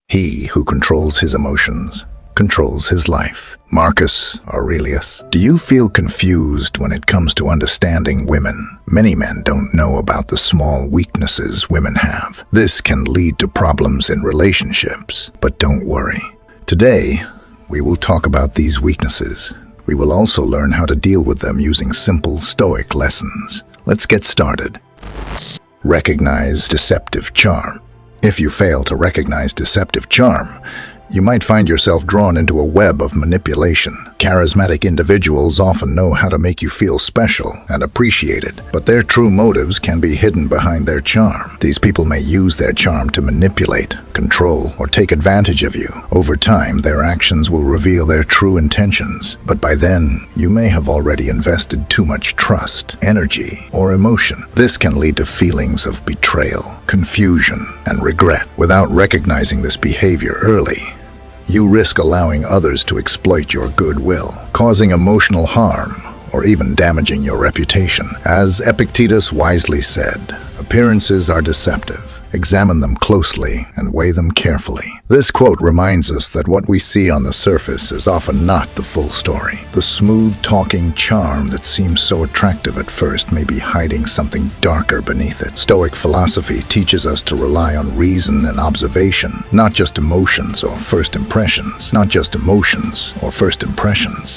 He who controls his emotions controls his life. Marcus Aurelius. Do you feel confused when it comes to understanding women? Many men don't know about the small weaknesses women have. This can lead to problems in relationships, but don't worry. Today, we will talk about these weaknesses. We will also learn how to deal with them using simple Stoic lessons. Let's get started. Recognize deceptive charm. If you fail to recognize deceptive charm, you might find yourself drawn into a web of manipulation. Charismatic individuals often know how to make you feel special and appreciated, but their true motives can be hidden behind their charm. These people may use their charm to manipulate, control, or take advantage of you. Over time, their actions will reveal their true intentions, but by then, you may have already invested too much trust, energy, or emotion. This can lead to feelings of betrayal, confusion, and regret. Without recognizing this behavior early, you risk allowing others to exploit your goodwill, causing emotional harm, or even damaging your reputation. As Epictetus wisely said, appearances are deceptive. Examine them closely and weigh them carefully. This quote reminds us that what we see on the surface is often not the full story. The smooth-talking charm that seems so attractive at first may be hiding something darker beneath it. Stoic philosophy teaches us to rely on reason and observation, not just emotions or first impressions.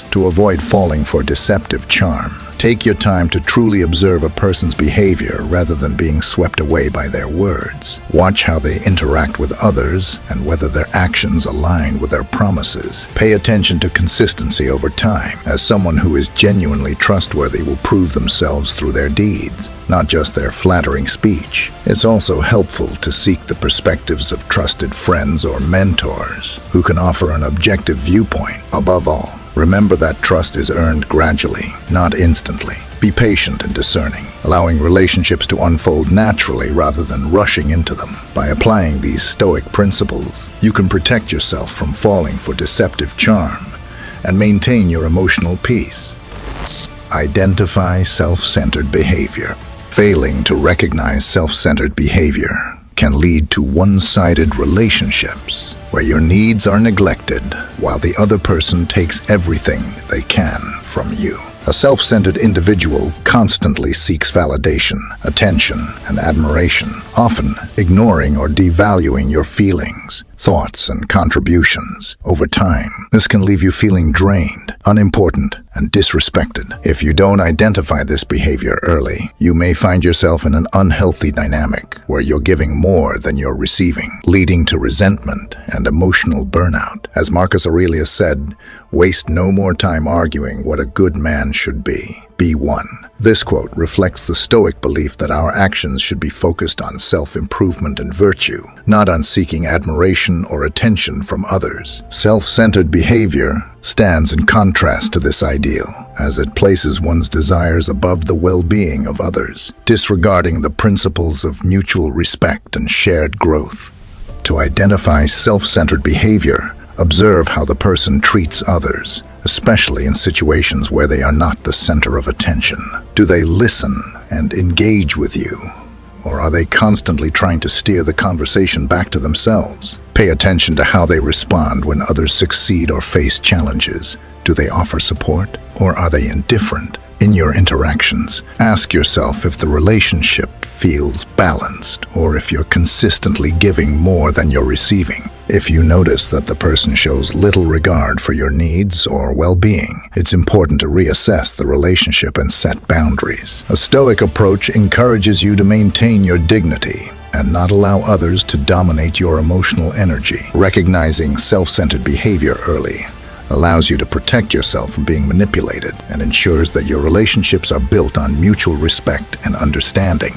To avoid falling for deceptive charm, take your time to truly observe a person's behavior rather than being swept away by their words. Watch how they interact with others and whether their actions align with their promises. Pay attention to consistency over time, as someone who is genuinely trustworthy will prove themselves through their deeds, not just their flattering speech. It's also helpful to seek the perspectives of trusted friends or mentors who can offer an objective viewpoint. Above all, remember that trust is earned gradually, not instantly. Be patient and discerning, allowing relationships to unfold naturally rather than rushing into them. By applying these Stoic principles, you can protect yourself from falling for deceptive charm and maintain your emotional peace. Identify self-centered behavior. Failing to recognize self-centered behavior can lead to one-sided relationships where your needs are neglected while the other person takes everything they can from you. A self-centered individual constantly seeks validation, attention, and admiration, often ignoring or devaluing your feelings, thoughts, and contributions. Over time, this can leave you feeling drained, unimportant, and disrespected. If you don't identify this behavior early, you may find yourself in an unhealthy dynamic where you're giving more than you're receiving, leading to resentment and emotional burnout. As Marcus Aurelius said, "Waste no more time arguing what a good man should be. Be one." This quote reflects the Stoic belief that our actions should be focused on self-improvement and virtue, not on seeking admiration or attention from others. Self-centered behavior stands in contrast to this ideal, as it places one's desires above the well-being of others, disregarding the principles of mutual respect and shared growth. To identify self-centered behavior, observe how the person treats others, especially in situations where they are not the center of attention. Do they listen and engage with you, or are they constantly trying to steer the conversation back to themselves? Pay attention to how they respond when others succeed or face challenges. Do they offer support, or are they indifferent? In your interactions, ask yourself if the relationship feels balanced or if you're consistently giving more than you're receiving. If you notice that the person shows little regard for your needs or well-being, it's important to reassess the relationship and set boundaries. A Stoic approach encourages you to maintain your dignity and not allow others to dominate your emotional energy. Recognizing self-centered behavior early allows you to protect yourself from being manipulated and ensures that your relationships are built on mutual respect and understanding.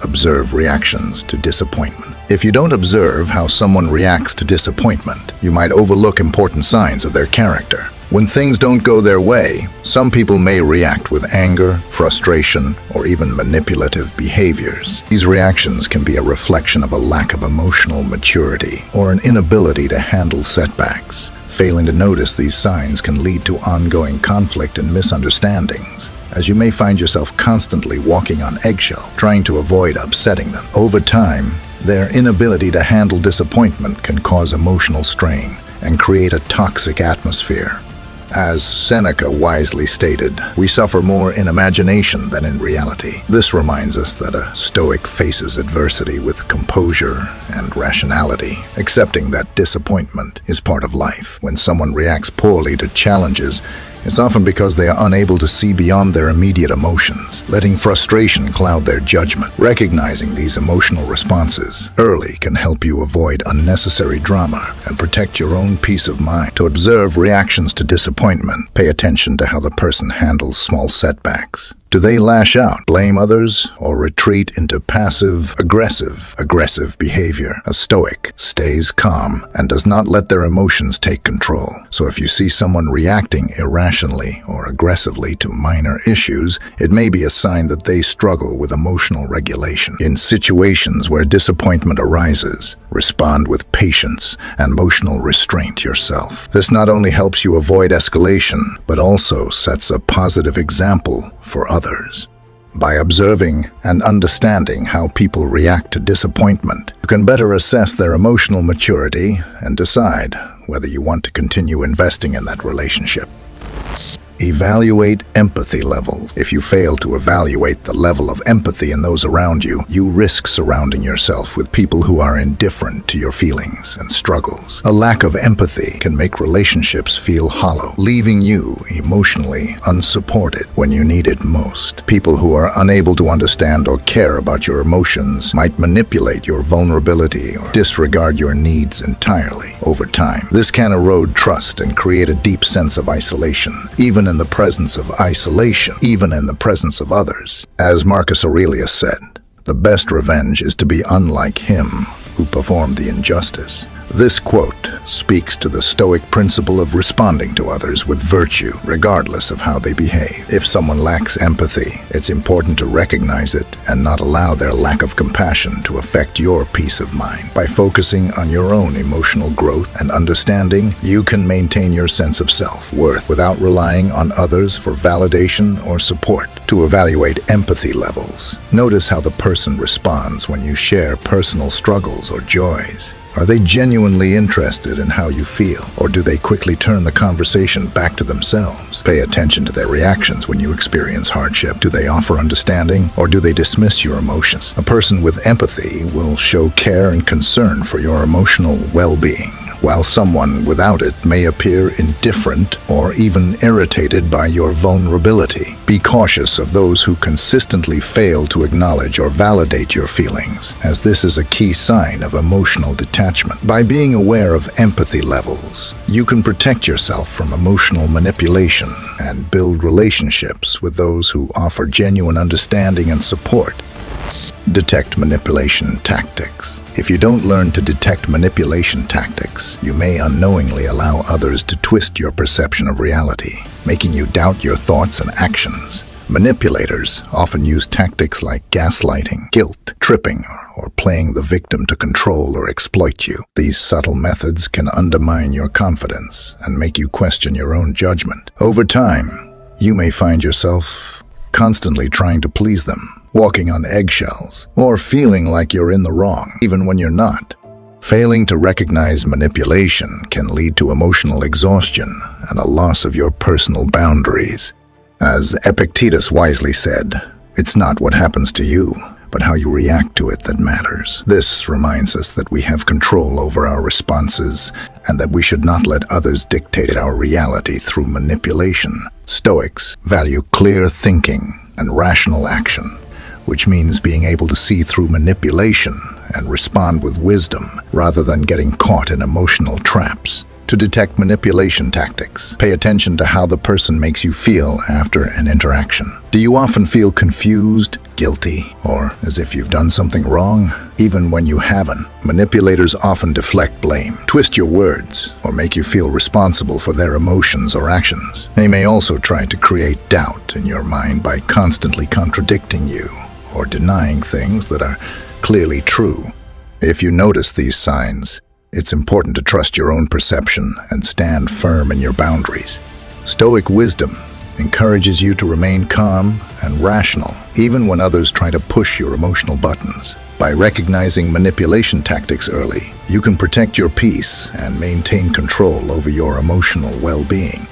Observe reactions to disappointment. If you don't observe how someone reacts to disappointment, you might overlook important signs of their character. When things don't go their way, some people may react with anger, frustration, or even manipulative behaviors. These reactions can be a reflection of a lack of emotional maturity or an inability to handle setbacks. Failing to notice these signs can lead to ongoing conflict and misunderstandings, as you may find yourself constantly walking on eggshell, trying to avoid upsetting them. Over time, Their inability to handle disappointment can cause emotional strain and create a toxic atmosphere. As Seneca wisely stated, we suffer more in imagination than in reality. This reminds us that a Stoic faces adversity with composure and rationality, accepting that disappointment is part of life. When someone reacts poorly to challenges, it's often because they are unable to see beyond their immediate emotions, letting frustration cloud their judgment. Recognizing these emotional responses early can help you avoid unnecessary drama and protect your own peace of mind. To observe reactions to disappointment, pay attention to how the person handles small setbacks. Do they lash out, blame others, or retreat into passive-aggressive behavior? A Stoic stays calm and does not let their emotions take control. So if you see someone reacting irrationally or aggressively to minor issues, it may be a sign that they struggle with emotional regulation. In situations where disappointment arises, respond with patience and emotional restraint yourself. This not only helps you avoid escalation, but also sets a positive example for others. By observing and understanding how people react to disappointment, you can better assess their emotional maturity and decide whether you want to continue investing in that relationship. Evaluate empathy levels. If you fail to evaluate the level of empathy in those around you, you risk surrounding yourself with people who are indifferent to your feelings and struggles. A lack of empathy can make relationships feel hollow, leaving you emotionally unsupported when you need it most. People who are unable to understand or care about your emotions might manipulate your vulnerability or disregard your needs entirely. Over time, this can erode trust and create a deep sense of isolation, even in the presence of others. As Marcus Aurelius said, the best revenge is to be unlike him who performed the injustice. This quote speaks to the Stoic principle of responding to others with virtue, regardless of how they behave. If someone lacks empathy, it's important to recognize it and not allow their lack of compassion to affect your peace of mind. By focusing on your own emotional growth and understanding, you can maintain your sense of self-worth without relying on others for validation or support. To evaluate empathy levels, notice how the person responds when you share personal struggles or joys. Are they genuinely interested in how you feel, or do they quickly turn the conversation back to themselves? Pay attention to their reactions when you experience hardship. Do they offer understanding, or do they dismiss your emotions? A person with empathy will show care and concern for your emotional well-being, while someone without it may appear indifferent or even irritated by your vulnerability. Be cautious of those who consistently fail to acknowledge or validate your feelings, as this is a key sign of emotional detachment. By being aware of empathy levels, you can protect yourself from emotional manipulation and build relationships with those who offer genuine understanding and support. Detect manipulation tactics. If you don't learn to detect manipulation tactics, you may unknowingly allow others to twist your perception of reality, making you doubt your thoughts and actions. Manipulators often use tactics like gaslighting, guilt, tripping, or playing the victim to control or exploit you. These subtle methods can undermine your confidence and make you question your own judgment. Over time, you may find yourself constantly trying to please them, walking on eggshells, or feeling like you're in the wrong, even when you're not. Failing to recognize manipulation can lead to emotional exhaustion and a loss of your personal boundaries. As Epictetus wisely said, it's not what happens to you, but how you react to it that matters. This reminds us that we have control over our responses and that we should not let others dictate our reality through manipulation. Stoics value clear thinking and rational action, which means being able to see through manipulation and respond with wisdom rather than getting caught in emotional traps. To detect manipulation tactics, pay attention to how the person makes you feel after an interaction. Do you often feel confused, guilty, or as if you've done something wrong? Even when you haven't, manipulators often deflect blame, twist your words, or make you feel responsible for their emotions or actions. They may also try to create doubt in your mind by constantly contradicting you or denying things that are clearly true. If you notice these signs, it's important to trust your own perception and stand firm in your boundaries. Stoic wisdom encourages you to remain calm and rational, even when others try to push your emotional buttons. By recognizing manipulation tactics early, you can protect your peace and maintain control over your emotional well-being.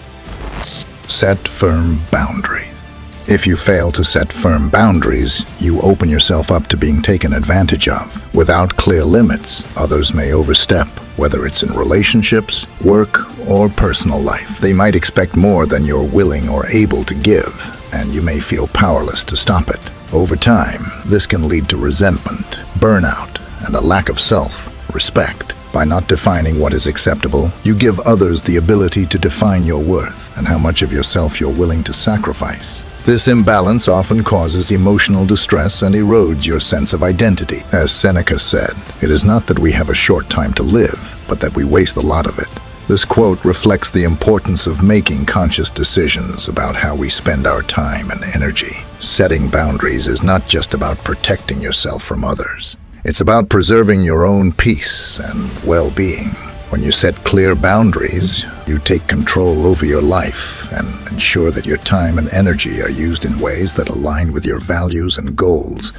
Set firm boundaries. If you fail to set firm boundaries, you open yourself up to being taken advantage of. Without clear limits, others may overstep, whether it's in relationships, work, or personal life. They might expect more than you're willing or able to give, and you may feel powerless to stop it. Over time, this can lead to resentment, burnout, and a lack of self-respect. By not defining what is acceptable, you give others the ability to define your worth and how much of yourself you're willing to sacrifice. This imbalance often causes emotional distress and erodes your sense of identity. As Seneca said, "It is not that we have a short time to live, but that we waste a lot of it." This quote reflects the importance of making conscious decisions about how we spend our time and energy. Setting boundaries is not just about protecting yourself from others. It's about preserving your own peace and well-being. When you set clear boundaries, you take control over your life and ensure that your time and energy are used in ways that align with your values and goals.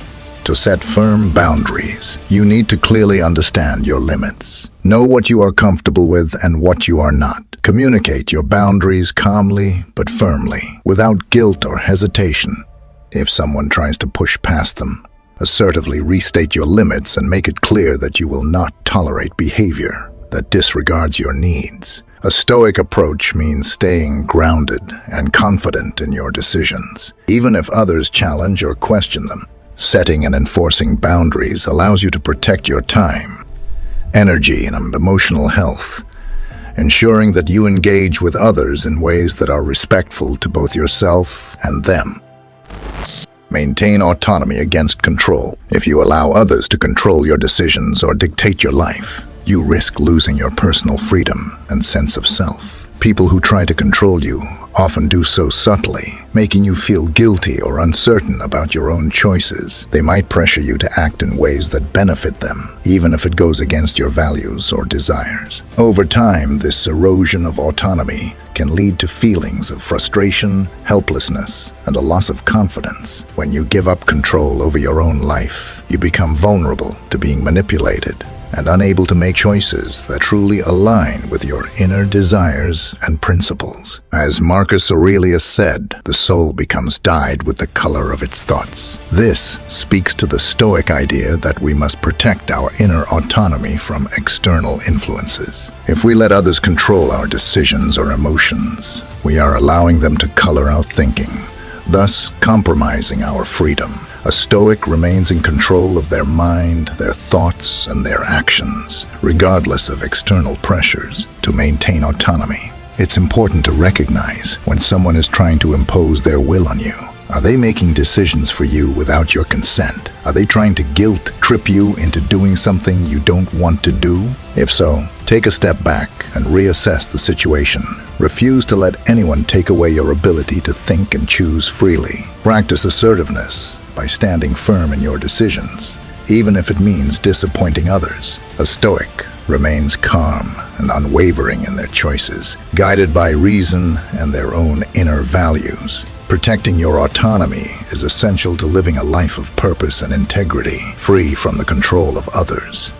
To set firm boundaries, you need to clearly understand your limits. Know what you are comfortable with and what you are not. Communicate your boundaries calmly but firmly, without guilt or hesitation. If someone tries to push past them, assertively restate your limits and make it clear that you will not tolerate behavior that disregards your needs. A Stoic approach means staying grounded and confident in your decisions, even if others challenge or question them. Setting and enforcing boundaries allows you to protect your time, energy, and emotional health, ensuring that you engage with others in ways that are respectful to both yourself and them. Maintain autonomy against control. If you allow others to control your decisions or dictate your life, you risk losing your personal freedom and sense of self. People who try to control you often do so subtly, making you feel guilty or uncertain about your own choices. They might pressure you to act in ways that benefit them, even if it goes against your values or desires. Over time, this erosion of autonomy can lead to feelings of frustration, helplessness, and a loss of confidence. When you give up control over your own life, you become vulnerable to being manipulated and unable to make choices that truly align with your inner desires and principles. As Marcus Aurelius said, the soul becomes dyed with the color of its thoughts. This speaks to the Stoic idea that we must protect our inner autonomy from external influences. If we let others control our decisions or emotions, we are allowing them to color our thinking, thus compromising our freedom. A Stoic remains in control of their mind, their thoughts, and their actions, regardless of external pressures, to maintain autonomy. It's important to recognize when someone is trying to impose their will on you. Are they making decisions for you without your consent? Are they trying to guilt-trip you into doing something you don't want to do? If so, take a step back and reassess the situation. Refuse to let anyone take away your ability to think and choose freely. Practice assertiveness by standing firm in your decisions, even if it means disappointing others. A Stoic remains calm and unwavering in their choices, guided by reason and their own inner values. Protecting your autonomy is essential to living a life of purpose and integrity, free from the control of others.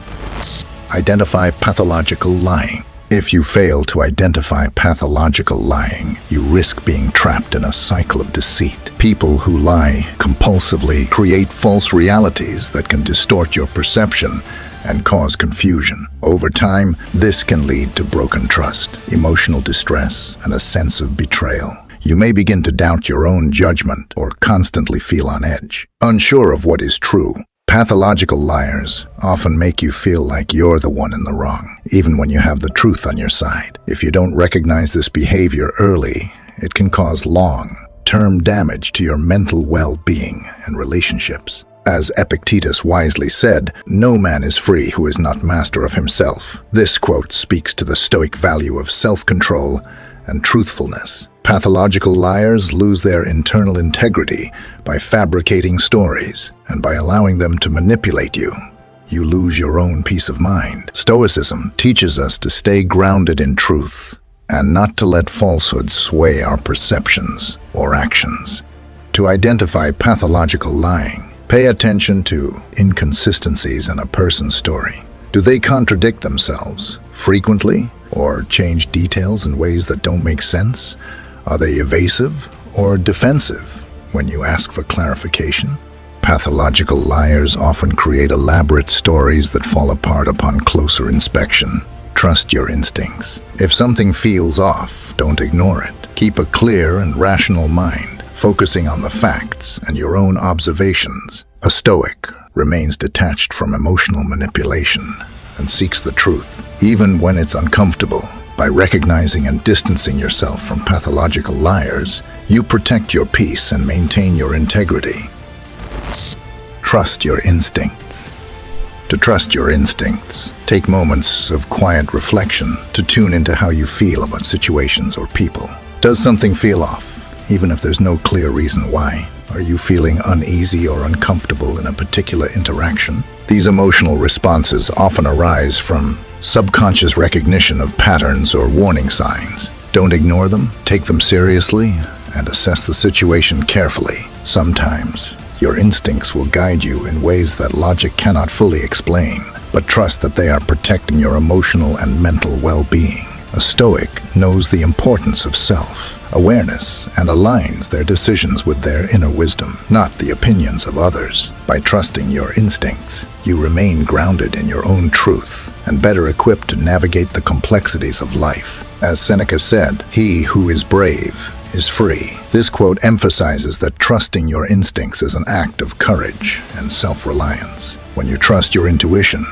Identify pathological lying. If you fail to identify pathological lying, you risk being trapped in a cycle of deceit. People who lie compulsively create false realities that can distort your perception and cause confusion. Over time, this can lead to broken trust, emotional distress, and a sense of betrayal. You may begin to doubt your own judgment or constantly feel on edge, unsure of what is true. Pathological liars often make you feel like you're the one in the wrong, even when you have the truth on your side. If you don't recognize this behavior early, it can cause long-term damage to your mental well-being and relationships. As Epictetus wisely said, "No man is free who is not master of himself." This quote speaks to the Stoic value of self-control and truthfulness. Pathological liars lose their internal integrity by fabricating stories, and by allowing them to manipulate you, you lose your own peace of mind. Stoicism teaches us to stay grounded in truth and not to let falsehoods sway our perceptions or actions. To identify pathological lying, Pay attention to inconsistencies in a person's story. Do they contradict themselves frequently or change details in ways that don't make sense? Are they evasive or defensive when you ask for clarification? Pathological liars often create elaborate stories that fall apart upon closer inspection. Trust your instincts. If something feels off, don't ignore it. Keep a clear and rational mind, focusing on the facts and your own observations. A Stoic remains detached from emotional manipulation and seeks the truth, even when it's uncomfortable. By recognizing and distancing yourself from pathological liars, you protect your peace and maintain your integrity. Trust your instincts. To trust your instincts, take moments of quiet reflection to tune into how you feel about situations or people. Does something feel off, even if there's no clear reason why? Are you feeling uneasy or uncomfortable in a particular interaction? These emotional responses often arise from subconscious recognition of patterns or warning signs. Don't ignore them, take them seriously, and assess the situation carefully. Sometimes, your instincts will guide you in ways that logic cannot fully explain, but trust that they are protecting your emotional and mental well-being. A Stoic knows the importance of self-awareness and aligns their decisions with their inner wisdom, not the opinions of others. By trusting your instincts, you remain grounded in your own truth and better equipped to navigate the complexities of life. As Seneca said, "He who is brave is free." This quote emphasizes that trusting your instincts is an act of courage and self-reliance. When you trust your intuition,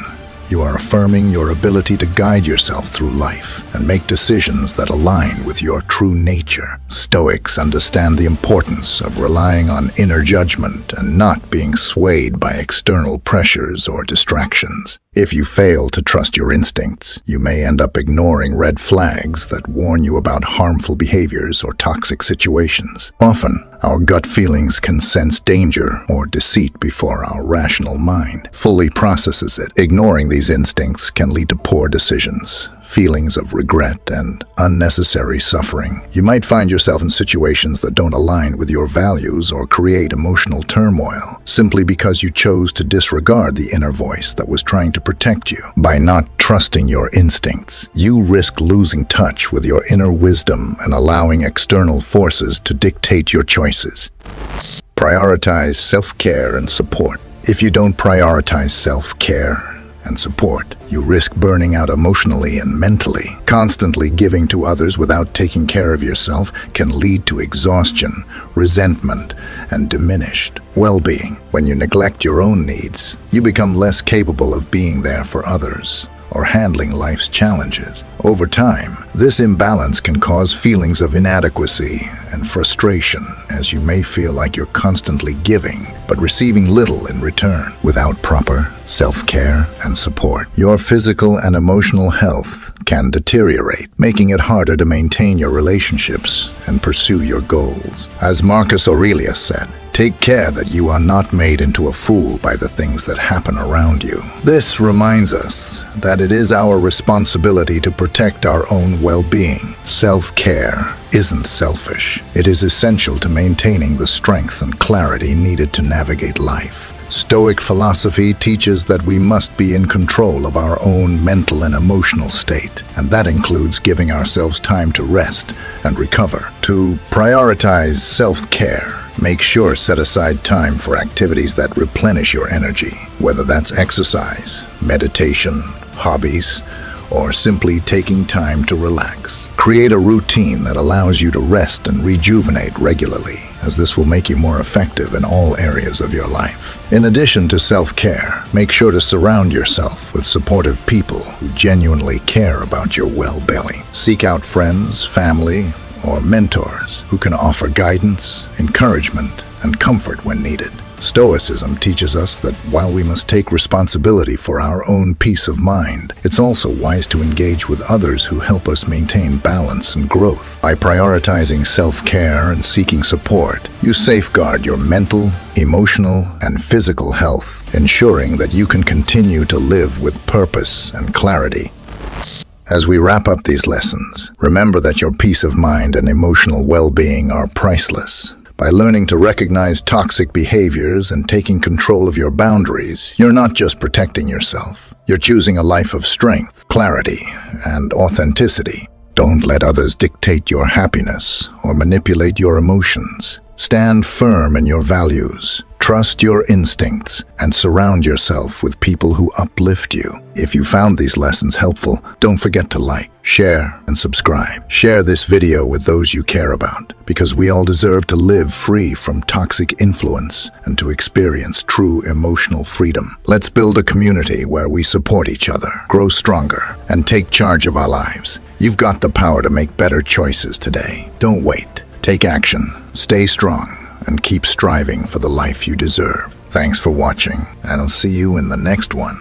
you are affirming your ability to guide yourself through life and make decisions that align with your true nature. Stoics understand the importance of relying on inner judgment and not being swayed by external pressures or distractions. If you fail to trust your instincts, you may end up ignoring red flags that warn you about harmful behaviors or toxic situations. Often, our gut feelings can sense danger or deceit before our rational mind fully processes it. Ignoring these instincts can lead to poor decisions, feelings of regret, and unnecessary suffering. You might find yourself in situations that don't align with your values or create emotional turmoil simply because you chose to disregard the inner voice that was trying to protect you. By not trusting your instincts, you risk losing touch with your inner wisdom and allowing external forces to dictate your choices. Prioritize self-care and support. If you don't prioritize self-care and support, you risk burning out emotionally and mentally. Constantly giving to others without taking care of yourself can lead to exhaustion, resentment, and diminished well-being. When you neglect your own needs, you become less capable of being there for others or handling life's challenges. Over time, this imbalance can cause feelings of inadequacy and frustration, as you may feel like you're constantly giving but receiving little in return. Without proper self-care and support, your physical and emotional health can deteriorate, making it harder to maintain your relationships and pursue your goals. As Marcus Aurelius said, "Take care that you are not made into a fool by the things that happen around you." This reminds us that it is our responsibility to protect our own well-being. Self-care isn't selfish. It is essential to maintaining the strength and clarity needed to navigate life. Stoic philosophy teaches that we must be in control of our own mental and emotional state, and that includes giving ourselves time to rest and recover. To prioritize self-care, make sure set aside time for activities that replenish your energy, whether that's exercise, meditation, hobbies, or simply taking time to relax. Create a routine that allows you to rest and rejuvenate regularly, as this will make you more effective in all areas of your life. In addition to self-care, make sure to surround yourself with supportive people who genuinely care about your well-being. Seek out friends, family, or mentors who can offer guidance, encouragement, and comfort when needed. Stoicism teaches us that while we must take responsibility for our own peace of mind, it's also wise to engage with others who help us maintain balance and growth. By prioritizing self-care and seeking support, you safeguard your mental, emotional, and physical health, ensuring that you can continue to live with purpose and clarity. As we wrap up these lessons, remember that your peace of mind and emotional well-being are priceless. By learning to recognize toxic behaviors and taking control of your boundaries, you're not just protecting yourself. You're choosing a life of strength, clarity, and authenticity. Don't let others dictate your happiness or manipulate your emotions. Stand firm in your values. Trust your instincts and surround yourself with people who uplift you. If you found these lessons helpful, don't forget to like, share, and subscribe. Share this video with those you care about, because we all deserve to live free from toxic influence and to experience true emotional freedom. Let's build a community where we support each other, grow stronger, and take charge of our lives. You've got the power to make better choices today. Don't wait. Take action, stay strong, and keep striving for the life you deserve. Thanks for watching, and I'll see you in the next one.